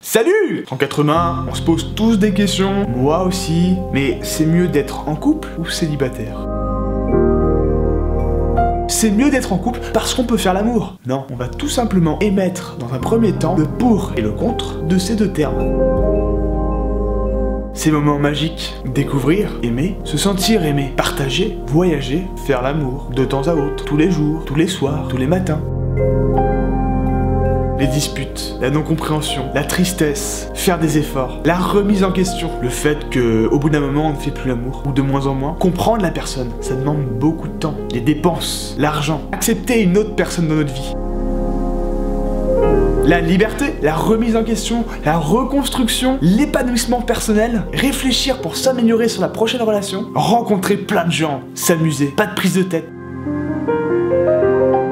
Salut! En 80, on se pose tous des questions, moi aussi, mais c'est mieux d'être en couple ou célibataire? C'est mieux d'être en couple parce qu'on peut faire l'amour. Non, on va tout simplement émettre dans un premier temps le pour et le contre de ces deux termes. Ces moments magiques, découvrir, aimer, se sentir aimé, partager, voyager, faire l'amour, de temps à autre, tous les jours, tous les soirs, tous les matins. Les disputes, la non-compréhension, la tristesse, faire des efforts, la remise en question, le fait que au bout d'un moment on ne fait plus l'amour, ou de moins en moins, comprendre la personne, ça demande beaucoup de temps, les dépenses, l'argent, accepter une autre personne dans notre vie. La liberté, la remise en question, la reconstruction, l'épanouissement personnel, réfléchir pour s'améliorer sur la prochaine relation, rencontrer plein de gens, s'amuser, pas de prise de tête.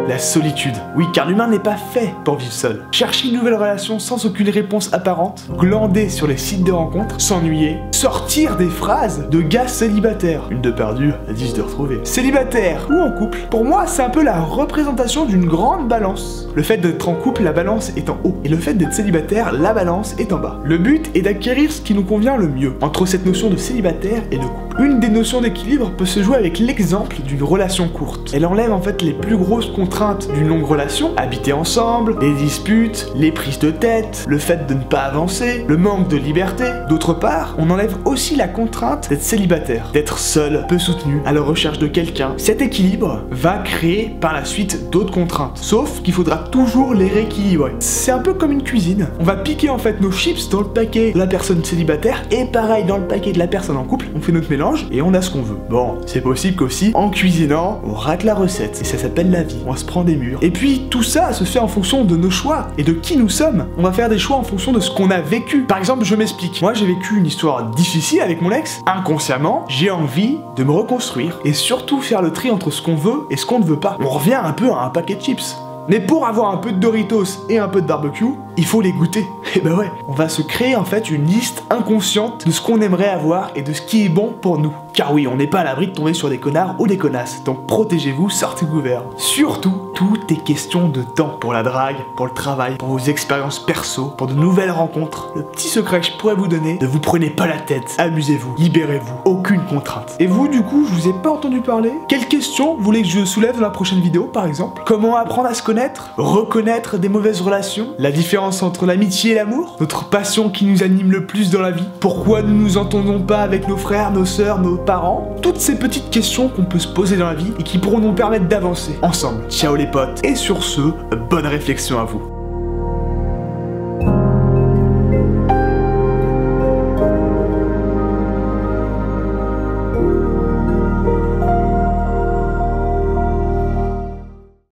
La solitude. Oui, car l'humain n'est pas fait pour vivre seul. Chercher une nouvelle relation sans aucune réponse apparente, glander sur les sites de rencontres, s'ennuyer, sortir des phrases de gars célibataires. Une de perdue, 10 de retrouvée. Célibataire ou en couple, pour moi, c'est un peu la représentation d'une grande balance. Le fait d'être en couple, la balance est en haut. Et le fait d'être célibataire, la balance est en bas. Le but est d'acquérir ce qui nous convient le mieux, entre cette notion de célibataire et de couple. Une des notions d'équilibre peut se jouer avec l'exemple d'une relation courte. Elle enlève en fait les plus grosses contraintes d'une longue relation, habiter ensemble, les disputes, les prises de tête, le fait de ne pas avancer, le manque de liberté. D'autre part, on enlève aussi la contrainte d'être célibataire, d'être seul, peu soutenu, à la recherche de quelqu'un. Cet équilibre va créer par la suite d'autres contraintes, sauf qu'il faudra toujours les rééquilibrer. C'est un peu comme une cuisine. On va piquer en fait nos chips dans le paquet de la personne célibataire et pareil dans le paquet de la personne en couple, on fait notre mélange et on a ce qu'on veut. Bon, c'est possible qu'aussi, en cuisinant, on rate la recette et ça s'appelle la vie. On se prend des murs. Et puis tout ça se fait en fonction de nos choix et de qui nous sommes. On va faire des choix en fonction de ce qu'on a vécu. Par exemple, je m'explique. Moi, j'ai vécu une histoire difficile avec mon ex. Inconsciemment, j'ai envie de me reconstruire et surtout faire le tri entre ce qu'on veut et ce qu'on ne veut pas. On revient un peu à un paquet de chips. Mais pour avoir un peu de Doritos et un peu de barbecue, il faut les goûter. Et bah ouais, on va se créer en fait une liste inconsciente de ce qu'on aimerait avoir et de ce qui est bon pour nous. Car oui, on n'est pas à l'abri de tomber sur des connards ou des connasses, donc protégez-vous, sortez couverts. Surtout, tout est question de temps. Pour la drague, pour le travail, pour vos expériences perso, pour de nouvelles rencontres. Le petit secret que je pourrais vous donner, ne vous prenez pas la tête, amusez-vous, libérez-vous, aucune contrainte. Et vous, du coup, je vous ai pas entendu parler? Quelles questions vous voulez que je soulève dans la prochaine vidéo, par exemple? Comment apprendre à se connaître? Reconnaître des mauvaises relations? La différence entre l'amitié et l'amour? Notre passion qui nous anime le plus dans la vie? Pourquoi nous nous entendons pas avec nos frères, nos sœurs, nos parents? Toutes ces petites questions qu'on peut se poser dans la vie et qui pourront nous permettre d'avancer ensemble. Ciao les potes, et sur ce, bonne réflexion à vous.